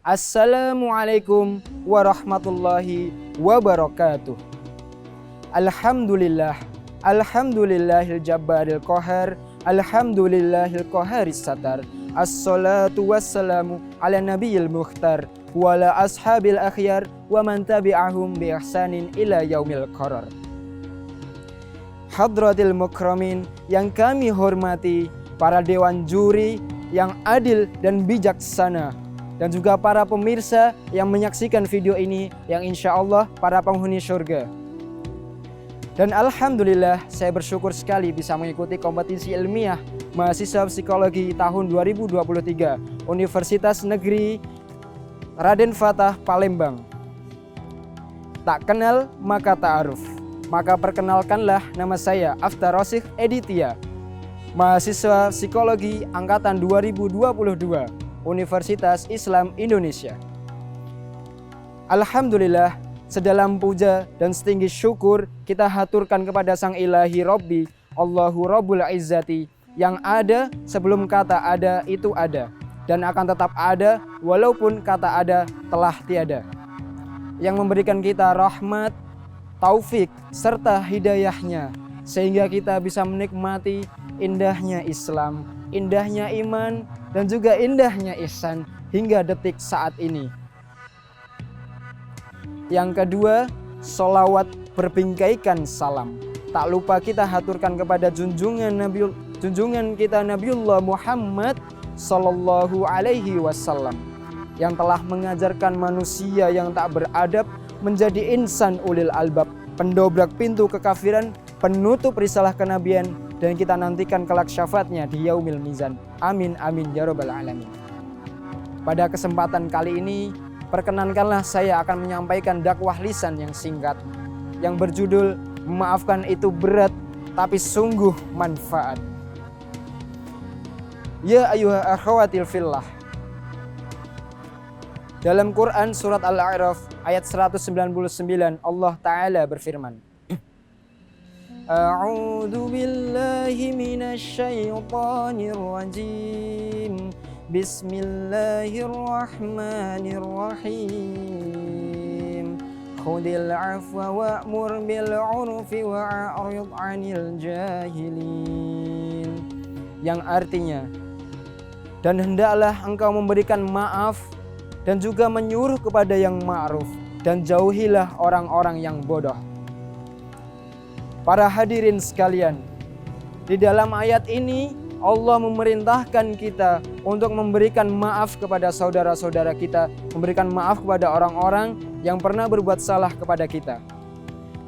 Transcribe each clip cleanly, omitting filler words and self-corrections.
Assalamualaikum warahmatullahi wabarakatuh. Alhamdulillah, alhamdulillahil jabbaril qahar, alhamdulillahil qaharis satar. Assalatu wassalamu ala nabiyil mukhtar wa ala ashabil akhyar wa man tabi'ahum bi ihsanin ila yaumil qarar. Hadratil mukramin yang kami hormati, para dewan juri yang adil dan bijaksana, dan juga para pemirsa yang menyaksikan video ini yang insya Allah para penghuni surga. Dan alhamdulillah saya bersyukur sekali bisa mengikuti kompetisi ilmiah mahasiswa psikologi tahun 2023 Universitas Negeri Raden Fatah Palembang. Tak kenal maka ta'aruf. Maka perkenalkanlah, nama saya Aftar Rosyih Editia, mahasiswa psikologi angkatan 2022 Universitas Islam Indonesia. Alhamdulillah, sedalam puja dan setinggi syukur kita haturkan kepada Sang Ilahi Robbi, Allahu Rabbul Izzati, yang ada sebelum kata ada itu ada, dan akan tetap ada walaupun kata ada telah tiada, yang memberikan kita rahmat, taufik, serta hidayahnya, sehingga kita bisa menikmati indahnya Islam, indahnya iman, dan juga indahnya ihsan hingga detik saat ini. Yang kedua, sholawat berbingkaikan salam. Tak lupa kita haturkan kepada junjungan kita Nabiullah Muhammad Sallallahu Alaihi Wasallam, yang telah mengajarkan manusia yang tak beradab menjadi insan ulil albab, pendobrak pintu kekafiran, penutup risalah kenabian, dan kita nantikan kelak syafaatnya di yaumil mizan. Amin amin ya rabbal alamin. Pada kesempatan kali ini, perkenankanlah saya akan menyampaikan dakwah lisan yang singkat yang berjudul Memaafkan itu berat tapi sungguh manfaat. Ya ayyuha akhawatil fillah. Dalam Quran surat Al-A'raf ayat 199 Allah Ta'ala berfirman, A'udzu billahi minasy syaithanir rajim. Bismillahirrahmanirrahim. Khudil afwa wa'mur bil 'urfi wa'rid 'anil jahilin. Yang artinya, dan hendaklah engkau memberikan maaf dan juga menyuruh kepada yang ma'ruf, dan jauhilah orang-orang yang bodoh. Para hadirin sekalian, di dalam ayat ini Allah memerintahkan kita untuk memberikan maaf kepada saudara-saudara kita, memberikan maaf kepada orang-orang yang pernah berbuat salah kepada kita.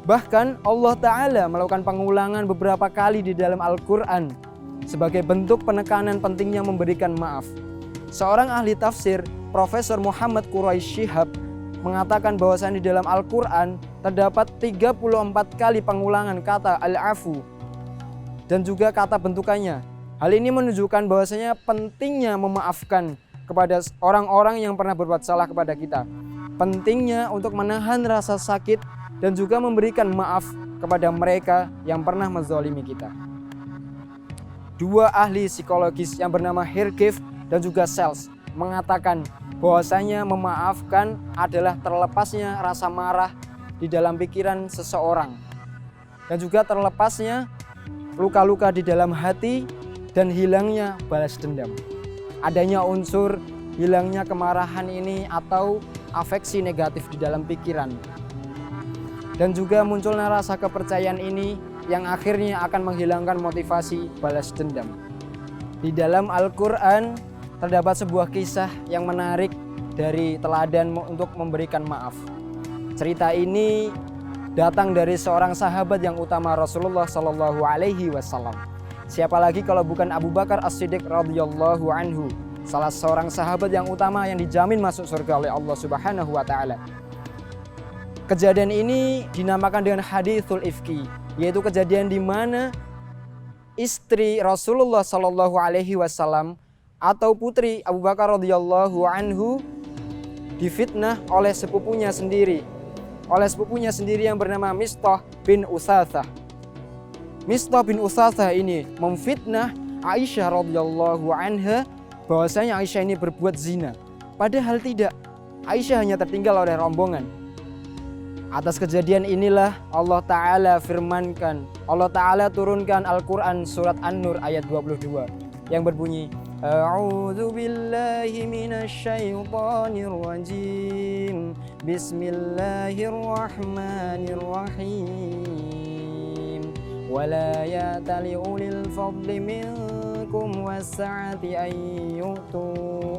Bahkan Allah Ta'ala melakukan pengulangan beberapa kali di dalam Al-Quran sebagai bentuk penekanan pentingnya memberikan maaf. Seorang ahli tafsir, Profesor Muhammad Quraisy Shihab, mengatakan bahwasanya di dalam Al-Quran terdapat 34 kali pengulangan kata al-afu dan juga kata bentukannya. Hal ini menunjukkan bahwasanya pentingnya memaafkan kepada orang-orang yang pernah berbuat salah kepada kita. Pentingnya untuk menahan rasa sakit dan juga memberikan maaf kepada mereka yang pernah menzalimi kita. Dua ahli psikologis yang bernama Hirgif dan juga Sells mengatakan bahwasanya memaafkan adalah terlepasnya rasa marah di dalam pikiran seseorang, dan juga terlepasnya luka-luka di dalam hati dan hilangnya balas dendam. Adanya unsur hilangnya kemarahan ini atau afeksi negatif di dalam pikiran, dan juga munculnya rasa kepercayaan ini yang akhirnya akan menghilangkan motivasi balas dendam. Di dalam Al-Quran terdapat sebuah kisah yang menarik dari teladan untuk memberikan maaf. Cerita ini datang dari seorang sahabat yang utama Rasulullah Sallallahu Alaihi Wasallam. Siapa lagi kalau bukan Abu Bakar As-Siddiq radhiyallahu anhu, salah seorang sahabat yang utama yang dijamin masuk surga oleh Allah Subhanahu wa taala. Kejadian ini dinamakan dengan haditsul ifki, yaitu kejadian di mana istri Rasulullah Sallallahu Alaihi Wasallam atau putri Abu Bakar radhiyallahu anhu difitnah oleh sepupunya sendiri yang bernama Mistah bin Utsatsah. Mistah bin Utsatsah ini memfitnah Aisyah radhiyallahu anha bahwasanya Aisyah ini berbuat zina. Padahal tidak. Aisyah hanya tertinggal oleh rombongan. Atas kejadian inilah Allah Ta'ala firmankan, Allah Ta'ala turunkan Al-Quran surat An-Nur ayat 22 yang berbunyi, A'udzu billahi minasyaitonir rajim. Bismillahirrahmanirrahim. Wala ya'tali ulil fadli minkum was-sa'ati an yu'tu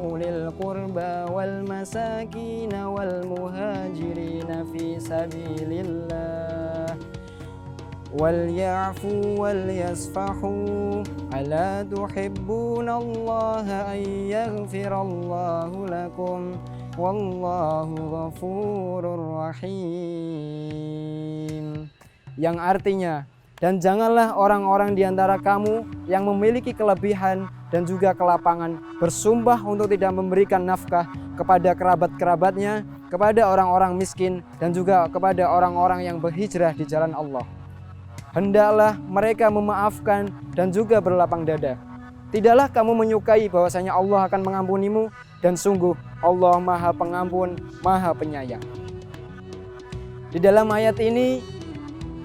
ulil qurba wal masakin wal muhajirin fi sabilillah wal ya'fu wal yasfahu ala tuhibbunallaha an yaghfirallahu lakum wallahu ghafurur rahim, yang artinya, dan janganlah orang-orang di antara kamu yang memiliki kelebihan dan juga kelapangan bersumpah untuk tidak memberikan nafkah kepada kerabat-kerabatnya, kepada orang-orang miskin dan juga kepada orang-orang yang berhijrah di jalan Allah. Hendaklah mereka memaafkan dan juga berlapang dada. Tidaklah kamu menyukai bahwasanya Allah akan mengampunimu, dan sungguh Allah Maha Pengampun, Maha Penyayang. Di dalam ayat ini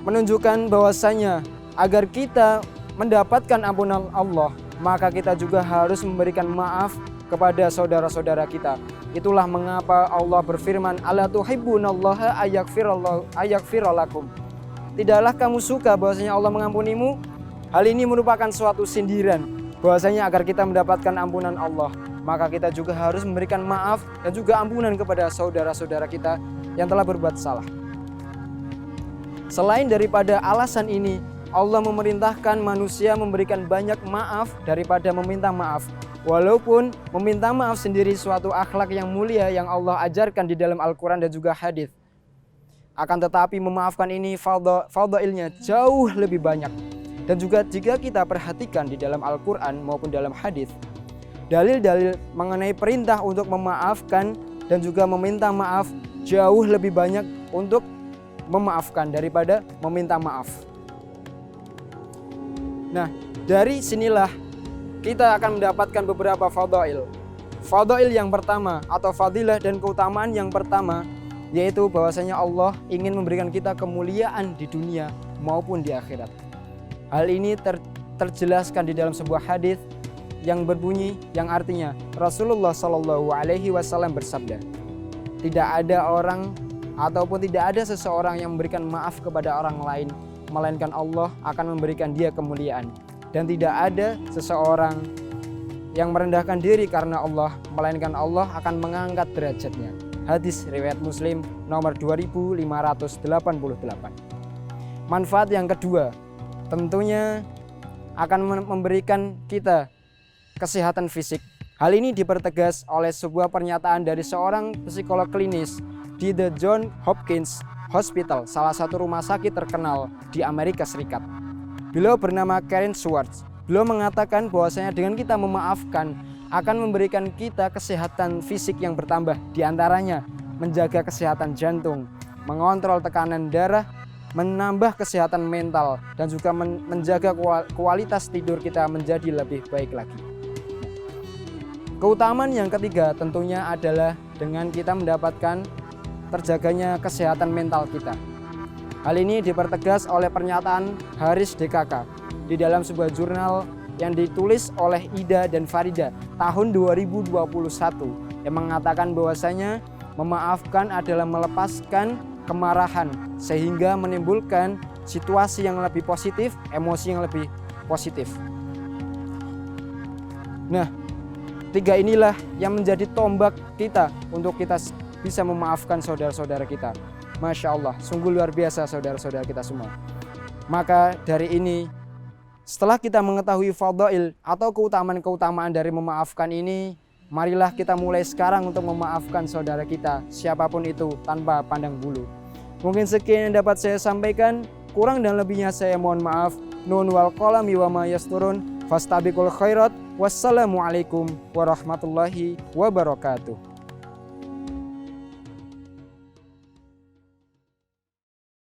menunjukkan bahwasanya agar kita mendapatkan ampunan Allah, maka kita juga harus memberikan maaf kepada saudara-saudara kita. Itulah mengapa Allah berfirman, Ala tuhibbunallaha ayaghfiralakum. Tidaklah kamu suka bahwasanya Allah mengampunimu? Hal ini merupakan suatu sindiran bahwasanya agar kita mendapatkan ampunan Allah, maka kita juga harus memberikan maaf dan juga ampunan kepada saudara-saudara kita yang telah berbuat salah. Selain daripada alasan ini, Allah memerintahkan manusia memberikan banyak maaf daripada meminta maaf. Walaupun meminta maaf sendiri suatu akhlak yang mulia yang Allah ajarkan di dalam Al-Quran dan juga hadis. Akan tetapi memaafkan ini fadailnya jauh lebih banyak. Dan juga jika kita perhatikan di dalam Al-Quran maupun dalam hadis, dalil-dalil mengenai perintah untuk memaafkan dan juga meminta maaf jauh lebih banyak untuk memaafkan daripada meminta maaf. Nah, dari sinilah kita akan mendapatkan beberapa fadail. Fadail yang pertama atau fadilah dan keutamaan yang pertama, yaitu bahwasanya Allah ingin memberikan kita kemuliaan di dunia maupun di akhirat. Hal ini terjelaskan di dalam sebuah hadis yang berbunyi, yang artinya Rasulullah Shallallahu Alaihi Wasallam bersabda, tidak ada orang ataupun tidak ada seseorang yang memberikan maaf kepada orang lain, melainkan Allah akan memberikan dia kemuliaan. Dan tidak ada seseorang yang merendahkan diri karena Allah, melainkan Allah akan mengangkat derajatnya. Hadis riwayat Muslim nomor 2588. Manfaat yang kedua, tentunya akan memberikan kita kesehatan fisik. Hal ini dipertegas oleh sebuah pernyataan dari seorang psikolog klinis di The Johns Hopkins Hospital, salah satu rumah sakit terkenal di Amerika Serikat. Beliau bernama Karen Schwartz. Beliau mengatakan bahwasanya dengan kita memaafkan akan memberikan kita kesehatan fisik yang bertambah, di antaranya menjaga kesehatan jantung, mengontrol tekanan darah, menambah kesehatan mental, dan juga menjaga kualitas tidur kita menjadi lebih baik lagi. Keutamaan yang ketiga tentunya adalah dengan kita mendapatkan terjaganya kesehatan mental kita. Hal ini dipertegas oleh pernyataan Haris DKK di dalam sebuah jurnal yang ditulis oleh Ida dan Farida tahun 2021 yang mengatakan bahwasanya memaafkan adalah melepaskan kemarahan sehingga menimbulkan situasi yang lebih positif, emosi yang lebih positif. Nah, tiga inilah yang menjadi tombak kita untuk kita bisa memaafkan saudara-saudara kita. Masya Allah, sungguh luar biasa saudara-saudara kita semua. Maka dari ini, setelah kita mengetahui fadail atau keutamaan-keutamaan dari memaafkan ini, marilah kita mulai sekarang untuk memaafkan saudara kita, siapapun itu, tanpa pandang bulu. Mungkin sekian yang dapat saya sampaikan, kurang dan lebihnya saya mohon maaf. Nun wal qalami wa ma yasturun, fastabiqul khairat. Wassalamualaikum warahmatullahi wabarakatuh.